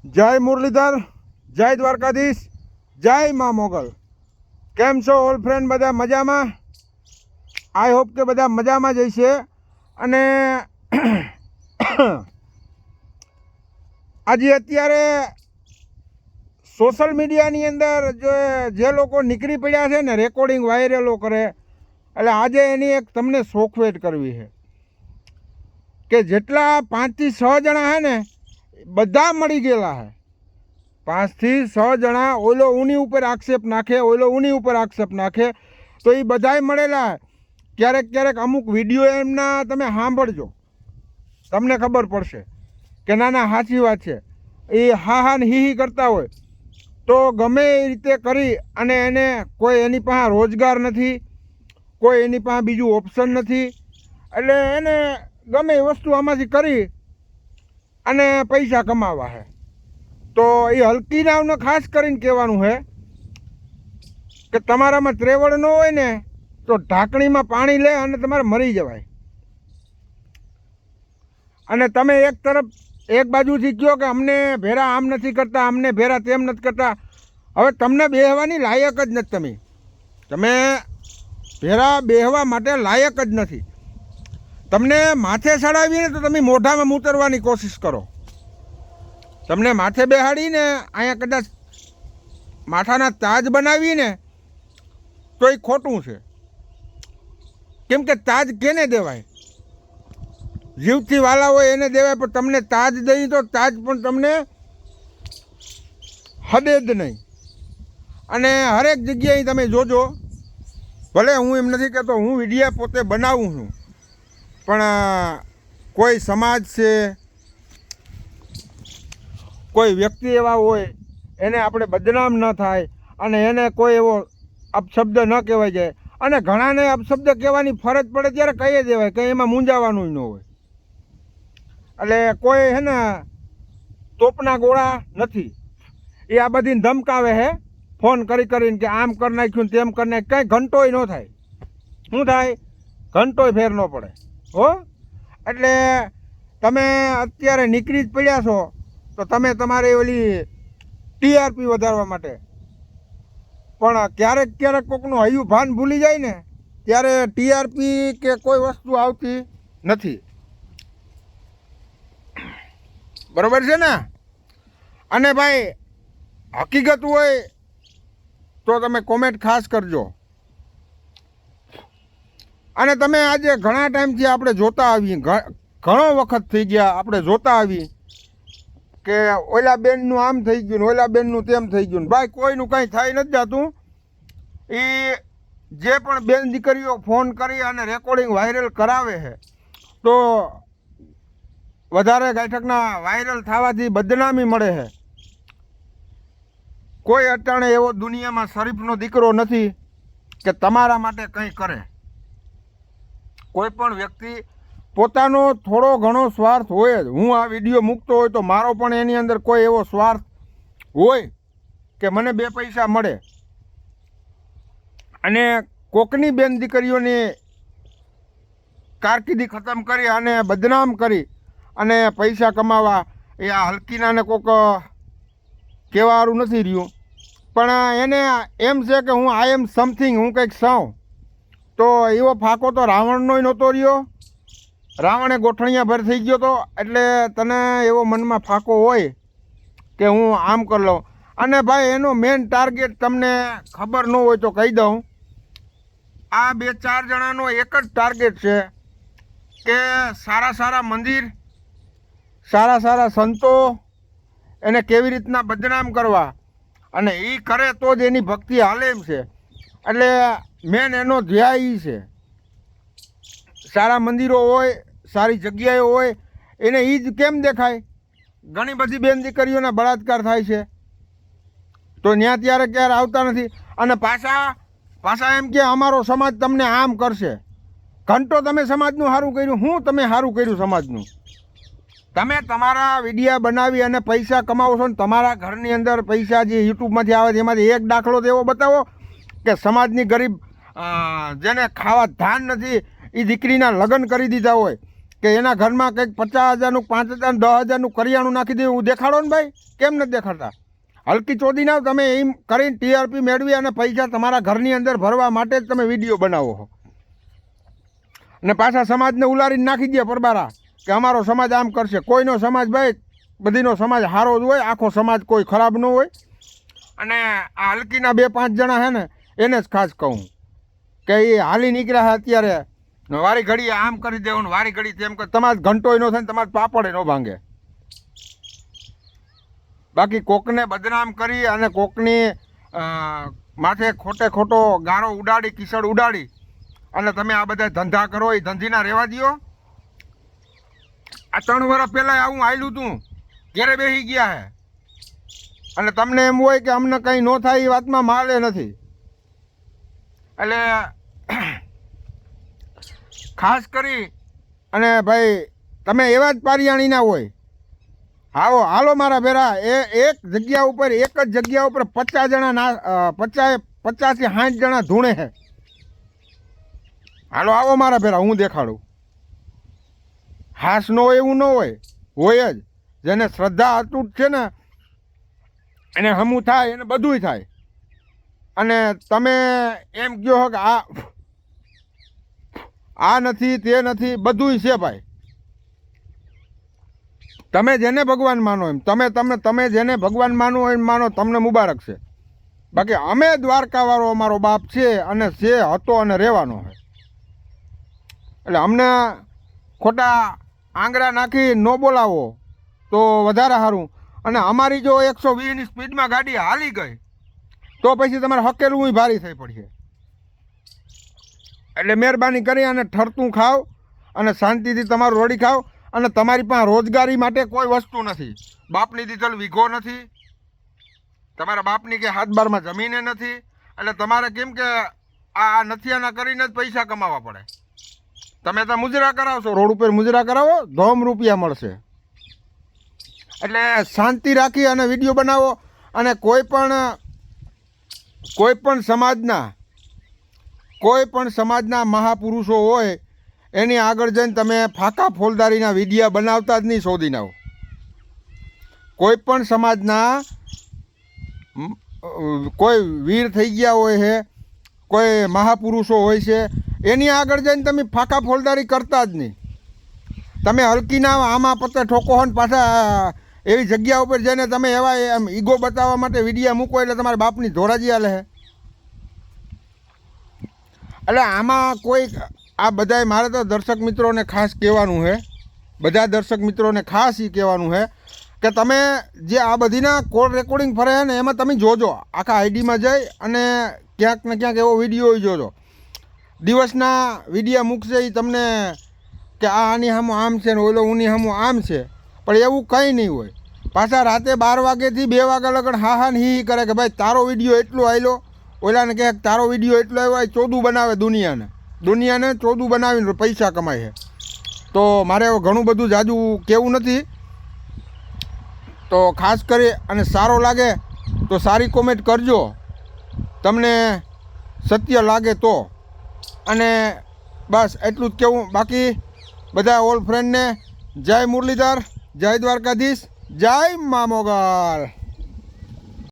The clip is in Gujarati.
જય મુરલીધર, જય દ્વારકાધીશ, જય મા મોગલ. કેમ છો ઓલ ફ્રેન્ડ? બધા મજામાં? આઈ હોપ કે બધા મજામાં જ હશે. અને આજે અત્યારે સોશિયલ મીડિયાની અંદર જે લોકો નીકળી પડ્યા છે ને રેકોર્ડિંગ વાયરલો કરે, એટલે આજે એની એક તમને શોખવેટ કરવી છે કે જેટલા 5 થી 6 જણા છે ને બધા મળી ગયેલા છે. 5 થી 6 જણા ઓલો ઉની ઉપર આક્ષેપ નાખે, ઓલો ઉની ઉપર આક્ષેપ નાખે, તો એ બધાય મળેલા. ક્યારેક ક્યારેક અમુક વિડીયો એમના તમે સાંભળજો, તમને ખબર પડશે કે ના ના સાચી વાત છે. એ હા ને હી કરતા હોય તો ગમે એ રીતે કરી અને એને કોઈ એની પાસે રોજગાર નથી, કોઈ એની પાસે બીજું ઓપ્શન નથી, એટલે એને ગમે એ વસ્તુ આમાંથી કરી અને પૈસા કમાવા છે. તો એ હલકી નાવને ખાસ કરીને કહેવાનું છે કે તમારામાં ત્રેવડ ન હોય ને તો ઢાંકણીમાં પાણી લે અને તમારે મરી જવાય. અને તમે એક બાજુથી કહો કે અમને ભેરા આમ નથી કરતા, અમને ભેરા તેમ નથી કરતા. હવે તમને બેહવાની લાયક જ નથી. તમે ભેરા બેહવા માટે લાયક જ નથી. તમને માથે ચડાવીને તો તમે મોઢામાં મૂતરવાની કોશિશ કરો. તમને માથે બેહાડીને અહીંયા કદાચ માથાના તાજ બનાવીને તો એ ખોટું છે. કેમ કે તાજ કેને દેવાય? જીવથી વાલા હોય એને દેવાય, પણ તમને તાજ દઈ તો તાજ પણ તમને હદે જ નહીં. અને હરેક જગ્યાએ તમે જોજો, ભલે હું એમ નથી કહેતો હું વિડીયા પોતે બનાવું છું, પણ કોઈ સમાજ છે, કોઈ વ્યક્તિ એવા હોય એને આપણે બદનામ ન થાય અને એને કોઈ એવો અપશબ્દ ન કહેવાય જાય. અને ઘણાને અપશબ્દ કહેવાની ફરજ પડે ત્યારે કહી દેવાય, કંઈ એમાં મૂંઝાવાનું ન હોય. એટલે કોઈ છે ને તોપના ગોળા નથી. એ આ બધીને ધમકાવે છે ફોન કરીને કે આમ કરી નાખ્યું તેમ કરી નાખ્યું. કંઈ ઘંટોય ન થાય. શું થાય? ઘંટોય ફેર ન પડે હો. એટલે તમે અત્યારે નીકળી જ પડ્યા છો તો તમે તમારી ઓલી ટીઆરપી વધારવા માટે, પણ ક્યારેક ક્યારેક કોકનું હૈયું ભાન ભૂલી જાય ને ત્યારે ટીઆરપી કે કોઈ વસ્તુ આવતી નથી. બરોબર છે ને? અને ભાઈ હકીકત હોય તો તમે કોમેન્ટ ખાસ કરજો. અને તમે આજે ઘણા ટાઈમથી આપણે જોતા આવીએ, ઘણો વખત થઈ ગયા આપણે જોતા આવી કે ઓલા બેનનું આમ થઈ ગયું, ઓલા બેનનું તેમ થઈ ગયું. ભાઈ કોઈનું કાંઈ થઈ નથી જતું. એ જે પણ બેન દીકરીઓ ફોન કરી અને રેકોર્ડિંગ વાયરલ કરાવે છે તો વધારે ગાંઠકના વાયરલ થવાથી બદનામી મળે છે. કોઈ અટાણે એવો દુનિયામાં શરીફનો દીકરો નથી કે તમારા માટે કંઈ કરે. કોઈ પણ વ્યક્તિ પોતાનો થોડો ઘણો સ્વાર્થ હોય જ. હું આ વિડીયો મૂકતો હોય તો મારો પણ એની અંદર કોઈ એવો સ્વાર્થ હોય કે મને 2 પૈસા મળે. અને કોકની બેન દીકરીઓની કારકિર્દી ખતમ કરી અને બદનામ કરી અને પૈસા કમાવા, એ આ હલકીનાને કોક કહેવાનું નથી રહ્યું. પણ એને એમ છે કે હું આઈ એમ સમથિંગ, હું કંઈક છું. તો એવો ફાંકો તો રાવણનોય નહોતો રહ્યો. રાવણે ગોઠણિયા ભર થઈ ગયો તો. એટલે તને એવો મનમાં ફાંકો હોય કે હું આમ કરી લઉં. અને ભાઈ એનો મેઇન ટાર્ગેટ તમને ખબર ન હોય તો કહી દઉં, આ 2-4 જણાનો એક જ ટાર્ગેટ છે કે સારા મંદિર, સારા સંતો એને કેવી રીતના બદનામ કરવા, અને એ કરે તો જ એની ભક્તિ હાલે એમ છે. એટલે મેન એનો ધ્યેય એ છે. સારા મંદિરો હોય, સારી જગ્યાએ હોય, એને એ જ કેમ દેખાય? ઘણી બધી બેન દીકરીઓના બળાત્કાર થાય છે તો ત્યાં ક્યારે આવતા નથી. અને પાછા એમ કે અમારો સમાજ તમને આમ કરશે. ઘંટો તમે સમાજનું સારું કર્યું? હું તમે સારું કર્યું સમાજનું? તમે તમારા વિડીયા બનાવી અને પૈસા કમાવો છો ને તમારા ઘરની અંદર પૈસા જે યુટ્યુબમાંથી આવે છે એમાંથી એક દાખલો તો એવો બતાવો કે સમાજની ગરીબ જેને ખાવા ધાન નથી એ દીકરીના લગ્ન કરી દીધા હોય, કે એના ઘરમાં કંઈક 50,000નું 5,000 10,000નું કરિયાણું નાખી દે એવું દેખાડો ને ભાઈ, કેમ નથી દેખાડતા? હલકી ચોદી ના તમે એમ કરીને TRP મેળવી અને પૈસા તમારા ઘરની અંદર ભરવા માટે જ તમે વિડીયો બનાવો છો અને પાછા સમાજને ઉલારીને નાખી દે પરબારા કે અમારો સમાજ આમ કરશે. કોઈનો સમાજ ભાઈ બધીનો સમાજ સારો જ હોય, આખો સમાજ કોઈ ખરાબ ન હોય. અને આ હલકીના 2-5 જણા છે ને એને જ ખાસ કહું કે એ હાલી નીકળ્યા છે અત્યારે, વારી ઘડી આમ કરી દેવાનું, વારી ઘડી તેમ કરે, તમારે ઘંટોય ન થાય ને તમારે પાપડે ન ભાંગે. બાકી કોકને બદનામ કરી અને કોકની માથે ખોટો ગારો ઉડાડી, કિસડ ઉડાડી અને તમે આ બધા ધંધા કરો, એ ધંધીના રહેવા દો. આ 3 વર્ષ પહેલાં આવું આવેલું હતું, ઘેરે બેસી ગયા હે અને તમને એમ હોય કે અમને કંઈ ન થાય એ વાતમાં માલે નથી. એટલે ખાસ કરી અને ભાઈ તમે એવા જ પારિયાણીના હોય, હાલો મારા ભેરા, એક જગ્યા ઉપર, એક જ જગ્યા ઉપર 50 જણા 50 થી 60 જણા ધૂણે છે. હાલો આવો મારા ભેરા, હું દેખાડું. હાસ ન હોય એવું ન હોય જ. જેને શ્રદ્ધા અતૂટ છે ને એને હમું થાય, એને બધુંય થાય. અને તમે એમ કહો કે આ નથી તે નથી, બધુંય છે ભાઈ. તમે જેને ભગવાન માનો એમ, તમે જેને ભગવાન માનો એમ માનો, તમને મુબારક છે. બાકી અમે દ્વારકાવાળો અમારો બાપ છે અને છે, હતો અને રહેવાનો છે. એટલે અમને ખોટા આંગળા નાખી ન બોલાવો તો વધારે સારું. અને અમારી જો 120ની સ્પીડમાં ગાડી હાલી ગઈ તો પછી તમારે હકેલવું ભારી થઈ પડશે. એટલે મહેરબાની કરી અને ઠરતું ખાઓ અને શાંતિથી તમારું રોડી ખાઓ. અને તમારી પાસે રોજગારી માટે કોઈ વસ્તુ નથી, બાપની દીધેલ વીઘો નથી, તમારા બાપની કે 7-12માં જમીને નથી. એટલે તમારે કેમ કે આ નથિયાના કરીને જ પૈસા કમાવા પડે. તમે તો મુજરા કરાવશો, રોડ ઉપર મુજરા કરાવો, ધોમ રૂપિયા મળશે. એટલે શાંતિ રાખી અને વિડીયો બનાવો. અને કોઈ પણ સમાજના મહાપુરુષો હોય એની આગળ જઈને તમે ફાંકા ફોલદારીના વિડીયા બનાવતા જ નહીં શોધીને આવો. કોઈ પણ સમાજના કોઈ વીર થઈ ગયા હોય છે, કોઈ મહાપુરુષો હોય છે, એની આગળ જઈને તમે ફાંકા ફોલદારી કરતા જ નહીં. તમે હલકીના આમાં પત્તે ઠોકો હો ને પાછા એવી જગ્યા ઉપર જઈને તમે એવા એમ ઈગો બતાવવા માટે વિડીયા મૂકો એટલે તમારા બાપની ધોરાજી હાલે છે. એટલે આમાં કોઈ આ બધાય મારે તો દર્શક મિત્રોને ખાસ કહેવાનું છે, બધા દર્શક મિત્રોને ખાસ એ કહેવાનું છે કે તમે જે આ બધીના કોલ રેકોર્ડિંગ ફરે છે ને એમાં તમે જોજો, આખા આઈડીમાં જઈ અને ક્યાંક ને ક્યાંક એવો વિડીયો જોજો. દિવસના વિડીયા મૂકશે એ તમને કે આની સામું આમ છે ને ઓલો ઉની સામું આમ છે, પણ એવું કંઈ નહીં હોય. પાછા રાતે 12 વાગ્યાથી 2 વાગ્યા લગન હા ને હી કરે કે ભાઈ તારો વિડીયો એટલો આવેલો, ઓલાને કહે તારો વિડીયો એટલો આવ્યો, ચોદું બનાવે દુનિયાને ચોદું બનાવીને પૈસા કમાય છે. તો મારે હવે ઘણું બધું જાજુ કહેવું નથી. તો ખાસ કરી અને સારો લાગે તો સારી કોમેન્ટ કરજો, તમને સત્ય લાગે તો. અને બસ એટલું જ કહેવું. બાકી બધા ઓલ ફ્રેન્ડને જય મુરલીધર, જય દ્વારકાધીશ, જય મા મોગલ.